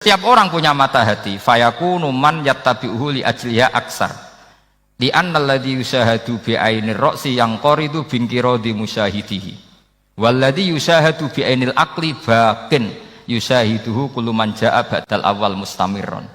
Setiap orang punya mata hati. Fayakunu man yattabi'uhu li ajliha aksar. Li annalladzi yusahadu bi ainir ra'si yang qaridu bin qiradi musyahidihi. Walladzi yusahadu bi ainil aqli baqin yusahiduhu kullu man jaa ba'dal awal mustamirron.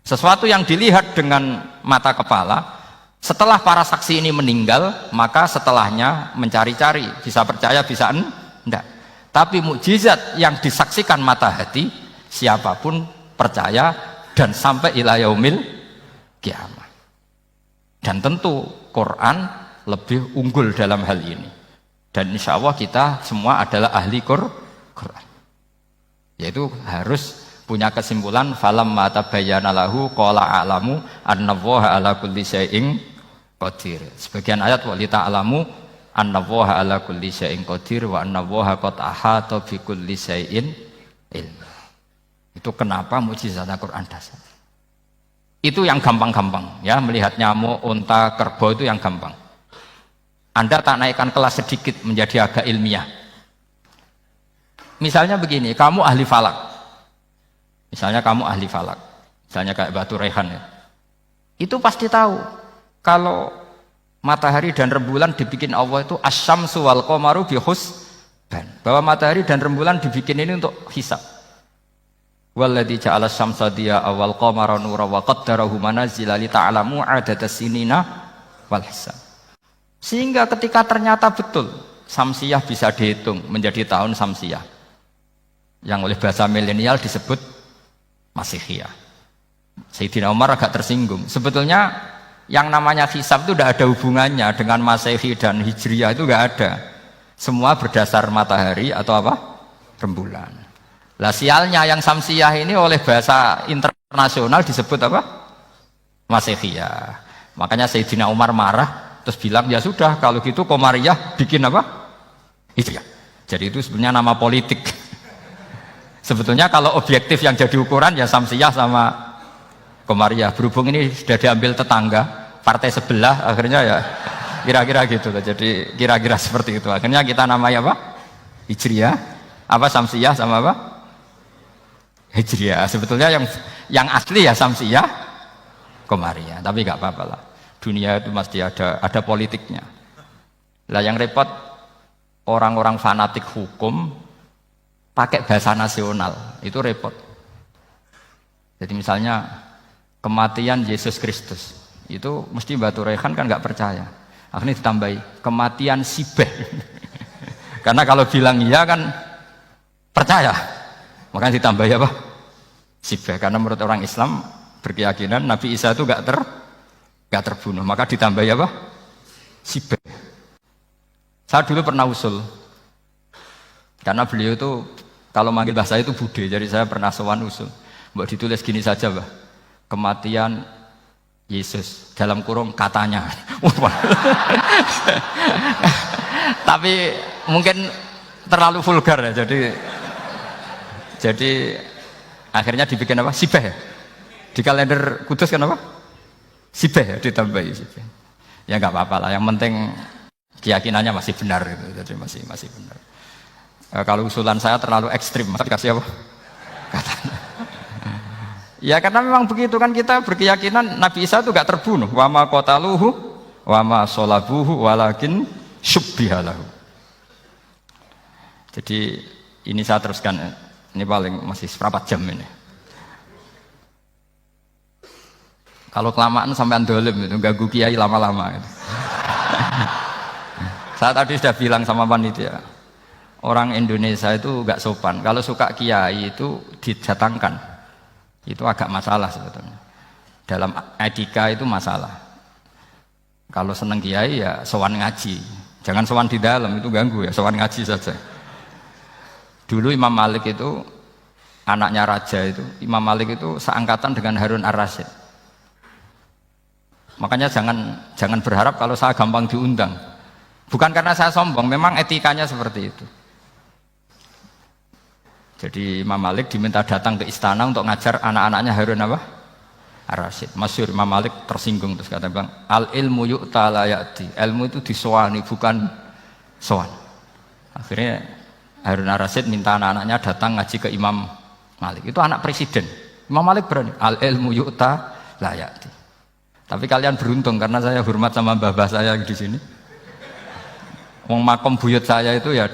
Sesuatu yang dilihat dengan mata kepala, setelah para saksi ini meninggal, maka setelahnya mencari-cari, bisa percaya bisa enggak. Tapi mukjizat yang disaksikan mata hati, siapapun percaya dan sampai ila yaumil kiamat. Dan tentu Quran lebih unggul dalam hal ini. Dan insya Allah kita semua adalah ahli Quran. Yaitu harus punya kesimpulan falamma tabayyana lahu qala a'lamu annallaha ala kulli syai'in qadir. Sebagian ayat wa li ta'lamu annallaha ala kulli syai'in qadir wa annallaha qad ahata bi kulli syai'in ilma. Itu kenapa mukjizat Al-Qur'an dasar. Itu yang gampang-gampang ya, melihat nyamuk, unta, kerbau itu yang gampang. Anda tak naikkan kelas sedikit menjadi agak ilmiah. Misalnya begini, kamu ahli falak. Misalnya kamu ahli falak, misalnya kayak Batu Rehan ya. Itu pasti tahu kalau matahari dan rembulan dibikin Allah itu asyamsu wal qamaru bi husban. Bahwa matahari dan rembulan dibikin ini untuk hisab. Walladzi ja'ala syamsa diya'a wal qamara nura wa qaddarahu manazila li ta'lamu 'adadas sinina wal hisab. Sehingga ketika ternyata betul Samsiyah bisa dihitung menjadi tahun Samsiyah. Yang oleh bahasa milenial disebut Masihiyah. Sayyidina Umar agak tersinggung. Sebetulnya yang namanya hisab itu tidak ada hubungannya dengan Masehi dan Hijriyah, itu tidak ada. Semua berdasar matahari atau apa? Rembulan. Lah sialnya yang Samsiyah ini oleh bahasa internasional disebut apa? Masihiyah. Makanya Sayyidina Umar marah terus bilang ya sudah kalau gitu Qamariyah bikin apa? Hijriyah. Jadi itu sebenarnya nama politik. Sebetulnya kalau objektif yang jadi ukuran ya Samsiyah sama Qamariyah. Berhubung ini sudah diambil tetangga, partai sebelah, akhirnya ya kira-kira gitu. Jadi kira-kira seperti itu. Akhirnya kita namanya apa? Hijriyah. Apa Samsiyah sama apa? Hijriyah. Sebetulnya yang asli ya Samsiyah, Qamariyah. Tapi nggak apa-apa lah. Dunia itu mesti ada politiknya. Lah yang repot orang-orang fanatik hukum pakai bahasa nasional, itu repot. Jadi misalnya kematian Yesus Kristus, itu mesti Batu Rehan kan nggak percaya. Akhirnya ditambahi kematian Sibeh. Karena kalau bilang iya kan percaya, makanya ditambahi apa? Sibeh. Karena menurut orang Islam berkeyakinan Nabi Isa itu nggak terbunuh, maka ditambahi apa? Sibeh. Saya dulu pernah usul. Karena beliau itu kalau manggil bahasa itu bude, jadi saya pernah sowan usul. Mbak ditulis gini saja, Mbak. Kematian Yesus dalam kurung katanya. Tapi mungkin terlalu vulgar ya. Jadi akhirnya dibikin apa? Sibeh ya. Di kalender Kudus kan apa? Sibeh ya, ditambahi Sibeh. Ya nggak apa-apa lah. Yang penting keyakinannya masih benar gitu. Jadi masih benar. Kalau usulan saya terlalu ekstrim, masa dikasih apa? Katanya. Ya karena memang begitu kan, kita berkeyakinan Nabi Isa itu gak terbunuh. Wa ma qataluhu wa ma sholabuhu walakin syubbihalahu. Jadi ini saya teruskan, ini paling masih seperempat jam ini. Kalau kelamaan sampai dolim itu ganggu kiai lama-lama. Saya tadi sudah bilang sama panitia. Orang Indonesia itu gak sopan. Kalau suka kiai itu didatangkan, itu agak masalah sebetulnya. Dalam etika itu masalah. Kalau seneng kiai ya sowan ngaji. Jangan sowan di dalam, itu ganggu ya. Sowan ngaji saja. Dulu Imam Malik itu anaknya raja itu. Imam Malik itu seangkatan dengan Harun Ar-Rasyid. Makanya jangan berharap kalau saya gampang diundang. Bukan karena saya sombong, memang etikanya seperti itu. Jadi Imam Malik diminta datang ke istana untuk ngajar anak-anaknya Harun apa? Ar-Rasyid. Masyhur Imam Malik tersinggung terus kata bang, al ilmu yu'ta la ya'ti. Ilmu itu disowani bukan sowan. Akhirnya Harun Ar-Rasyid minta anak-anaknya datang ngaji ke Imam Malik. Itu anak presiden. Imam Malik berani, al ilmu yu'ta la ya'ti. Tapi kalian beruntung karena saya hormat sama mbah-mbah saya di sini. Wong makom buyut saya itu ya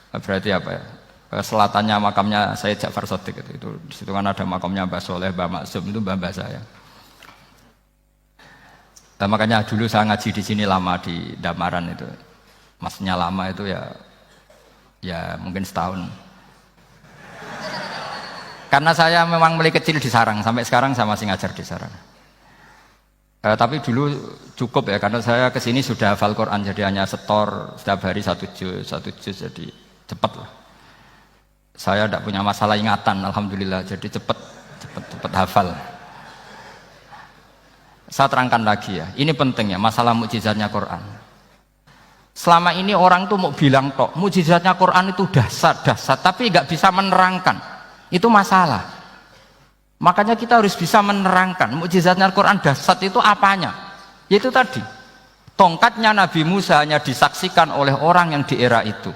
berarti apa ya? Selatannya makamnya Sayyid Ja'far Shadiq itu di situ kan ada makamnya Mbah Soleh, Mbah Maksum itu mbah-mbah saya. Nah, makanya dulu saya ngaji di sini lama di Damaran itu. Maksudnya lama itu ya mungkin setahun. Karena saya memang mulai kecil di Sarang, sampai sekarang saya masih ngajar di Sarang. Tapi dulu cukup ya, karena saya kesini sudah hafal Quran, jadi hanya setor setiap hari satu juz, jadi cepat lah. Saya tidak punya masalah ingatan, alhamdulillah, jadi cepat hafal. Saya terangkan lagi ya, ini penting ya, masalah mukjizatnya Quran. Selama ini orang tuh mau bilang tok, mukjizatnya Quran itu dahsyat, tapi nggak bisa menerangkan. Itu masalah. Makanya kita harus bisa menerangkan mukjizatnya Al-Quran dahsyat itu apanya. Yaitu tadi, tongkatnya Nabi Musa hanya disaksikan oleh orang yang di era itu.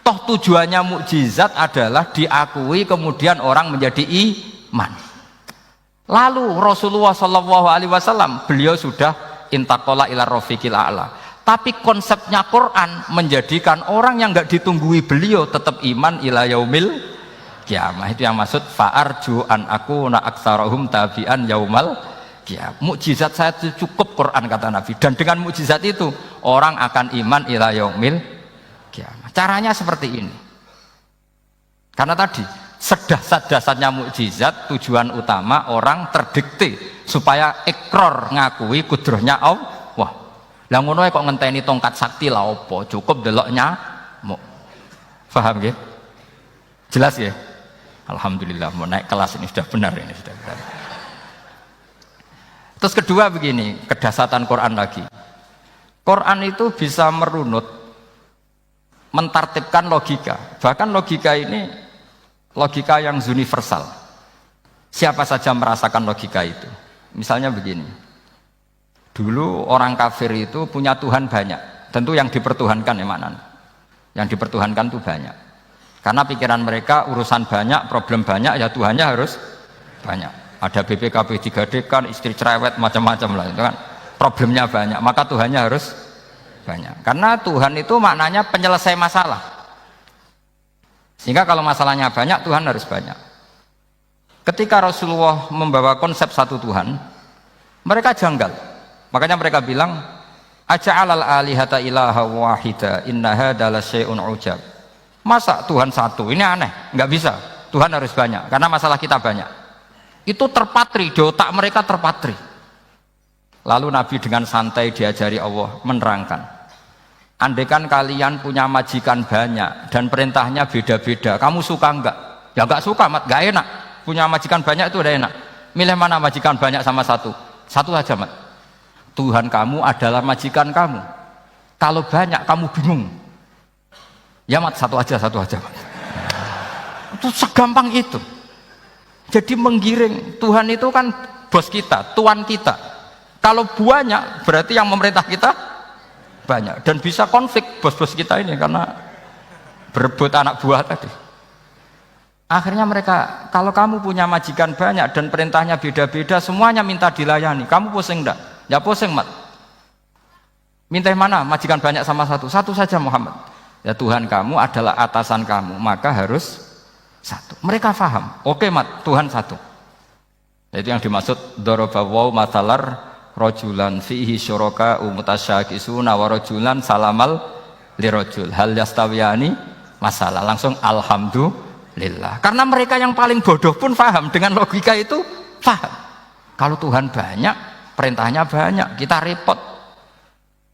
Toh tujuannya mukjizat adalah diakui kemudian orang menjadi iman. Lalu Rasulullah SAW beliau sudah intaqala ila rafiqil a'la. Tapi konsepnya Quran menjadikan orang yang nggak ditunggui beliau tetap iman ila yaumil kiamah. Itu yang maksud fa'arju an akuna aktsarahum tabi'an yaumal kiamah. Mukjizat saya itu cukup Quran kata Nabi, dan dengan mukjizat itu orang akan iman ila yaumil kiamah. Caranya seperti ini. Karena tadi sedahsyat-dahsyatnya mukjizat tujuan utama orang terdikte supaya ikrar ngakui kudrohnya Allah. Lah ngono kok ngenteni tongkat sakti lah opo? Cukup deloknya mau. Paham nggih? Jelas ya? Alhamdulillah mau naik kelas ini sudah benar ini sudah benar. Terus kedua begini, kedahsyatan Quran lagi. Quran itu bisa merunut, mentartibkan logika. Bahkan logika ini logika yang universal. Siapa saja merasakan logika itu. Misalnya begini. Dulu orang kafir itu punya Tuhan banyak. Tentu yang dipertuhankan ya mana? Yang dipertuhankan itu banyak. Karena pikiran mereka urusan banyak, problem banyak, ya Tuhannya harus banyak. Ada BPKB 3D kan, istri cerewet, macam-macam lah, itu kan. Problemnya banyak, maka Tuhannya harus banyak. Karena Tuhan itu maknanya penyelesai masalah. Sehingga kalau masalahnya banyak, Tuhan harus banyak. Ketika Rasulullah membawa konsep satu Tuhan, mereka janggal. Makanya mereka bilang, aja'alal alihata ilaha wahida inna hadza la syai'un ujab. Masa Tuhan satu? Ini aneh, nggak bisa. Tuhan harus banyak, karena masalah kita banyak. Itu terpatri, di otak mereka terpatri. Lalu Nabi dengan santai diajari Allah menerangkan. Andaikan kalian punya majikan banyak dan perintahnya beda-beda, kamu suka enggak? Ya enggak suka, mat, enggak enak. Punya majikan banyak itu udah enak. Milih mana majikan banyak sama satu? Satu aja, mat. Tuhan kamu adalah majikan kamu. Kalau banyak kamu bingung. Ya mat, satu aja mat. Itu segampang itu. Jadi menggiring, Tuhan itu kan bos kita, tuan kita. Kalau banyak berarti yang memerintah kita banyak, dan bisa konflik bos-bos kita ini karena berebut anak buah tadi. Akhirnya mereka, kalau kamu punya majikan banyak dan perintahnya beda-beda, semuanya minta dilayani, kamu pusing enggak? Ya pusing, mat. Minta yang mana? Majikan banyak sama satu? Satu saja, Muhammad. Ya Tuhan kamu adalah atasan kamu, maka harus satu. Mereka paham. Oke, mat, Tuhan satu. Itu yang dimaksud dorobawaw matalar rojulan fihi syuraka umutasyakisuna wa rojulan salamal lirojul hal yastawiyani masalah. Langsung alhamdulillah. Karena mereka yang paling bodoh pun paham, dengan logika itu paham. Kalau Tuhan banyak, perintahnya banyak, kita repot.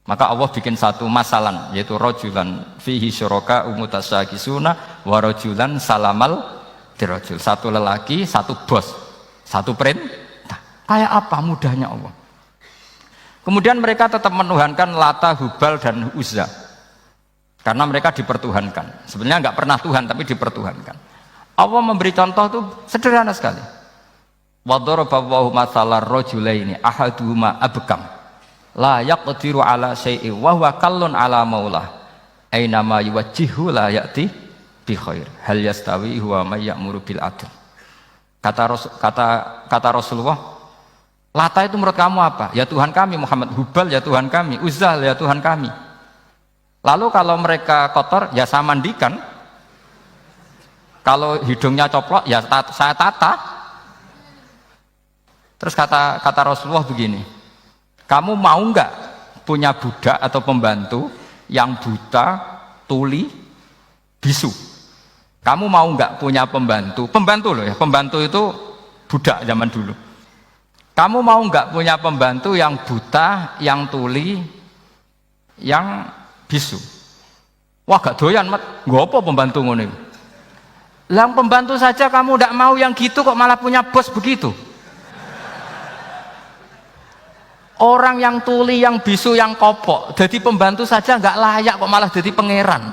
Maka Allah bikin satu masalan, yaitu rojulan fihi syuraka umutasyakisuna wa rojulan salamal dirojul. Satu lelaki, satu bos, satu perintah. Kayak apa mudahnya Allah. Kemudian mereka tetap menuhankan Lata, Hubal, dan Uzza. Karena mereka dipertuhankan. Sebenarnya nggak pernah Tuhan, tapi dipertuhankan. Allah memberi contoh itu sederhana sekali. Wa daraballahu mathalar rajulaini ahaduhuma abkam la yaqdiru ala syai'in wa huwa kallun ala maulah aina ma yuwajjihu la ya'ti bi khair hal yastawi huwa may ya'muru bil adl. Kata Rasulullah, Lata itu menurut kamu apa? Ya Tuhan kami. Muhammad, Hubal ya Tuhan kami. Uzzah ya Tuhan kami. Lalu kalau mereka kotor, ya saya mandikan. Kalau hidungnya coplok, ya saya tata. Terus kata Rasulullah begini, kamu mau nggak punya budak atau pembantu yang buta, tuli, bisu? Kamu mau nggak punya pembantu loh ya, pembantu itu budak zaman dulu. Kamu mau nggak punya pembantu yang buta, yang tuli, yang bisu? Wah gak doyan mat, nggak apa pembantu ngono itu. Lang pembantu saja kamu nggak mau yang gitu kok malah punya bos begitu. Orang yang tuli, yang bisu, yang kopok, jadi pembantu saja nggak layak kok malah jadi pangeran.